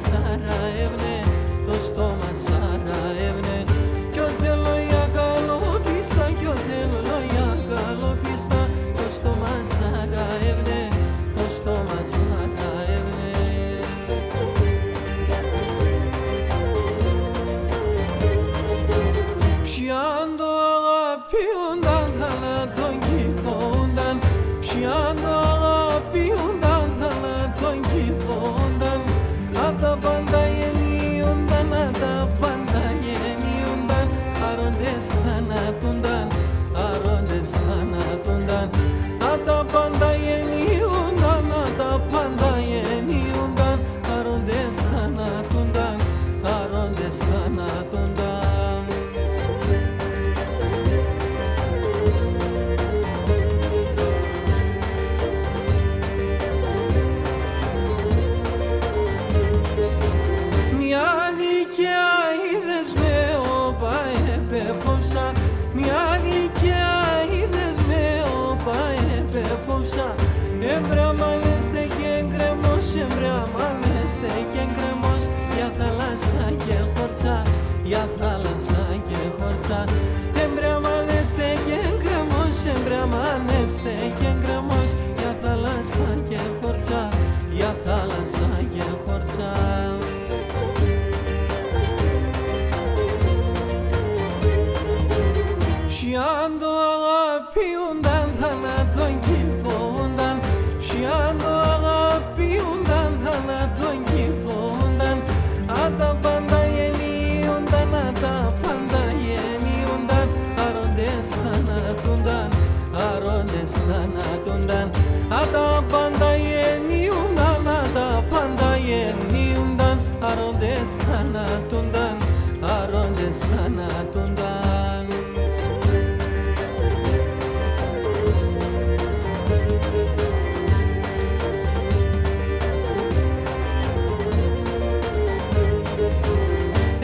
σαραεύνε, το στόμα σαραεύνε. Κι ο θέλω για καλοπίστα, κι ο θέλω για καλοπίστα, το στόμα σαραεύνε, το στόμα σαραεύνε. Ποιαν το αγαπιούνταν, θανάτων κυθόνταν, ποιαν το αγαπιούνταν, θανάτων κυθόνταν. Απ' τα πάντα γεννιούνταν, απ' τα πάντα γεννιούνταν, άροντες θανάτουνταν, άροντες θανάτουνταν. Απ' τα πάντα γεννιούνταν, απ' τα πάντα γεννιούνταν, άροντες θανάτουνταν, άροντες θανάτουνταν. Μια γλυκιά είδες με όπα επεφόβσα. Εμπραμανέστε και γκρεμός, εμπραμανέστε και γκρεμός, για θάλασσα και χορτσά, για θάλασσα και χορτσά. Εμπραμανέστε και γκρεμός, εμπραμανέστε και γκρεμός, για θάλασσα και χορτσά, για θάλασσα και χορτσά. Ποιαν το αγαπιούνταν, θανάτων κυθόνταν, ποιαν το αγαπιούνταν, θανάτων κυθόνταν. Απ' τα πάντα γεννιούνταν, απ' τα πάντα γεννιούνταν, άροντες θανάτουνταν, άροντες θανάτουνταν. Απ' τα πάντα γεννιούνταν, απ' τα πάντα γεννιούνταν, άροντες θανάτουνταν, άροντες θανάτουνταν.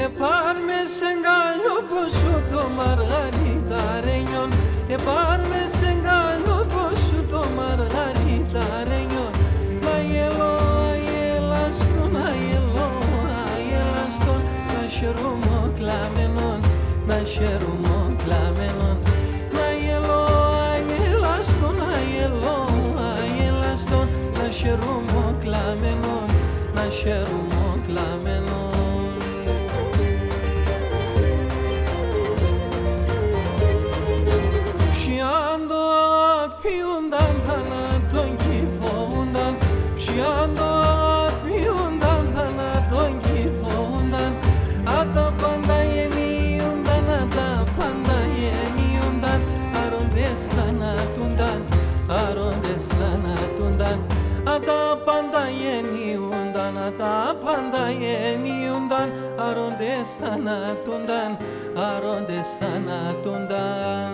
Επάρμε σε γκάλιο ποσού το μαργαριταρένιον, επάρμε σε γκάλιο ποσού το μαργαριταρένιον. Αγελό, αγελαστον, αγελό, αγελαστον, να χαιρούμο κλαμενον, να χαιρούμο κλαμενον. Αγελό, αγελαστον, αγελό, αγελαστον, να χαιρούμο κλαμενον, να χαιρούμο κλαμενον. Ποιαν το αγαπιούνταν, θανάτων κυθόνταν, ποιαν το αγαπιούνταν, θανάτων κυθόνταν. Απ' τα πάντα γεννιούνταν, απ' τα πάντα γεννιούνταν, άροντες θανάτουνταν, άροντες θανάτουνταν. Απ' τα πάντα γεννιούνταν, απ' τα πάντα γεννιούνταν, άροντες θανάτουνταν, άροντες θανάτουνταν.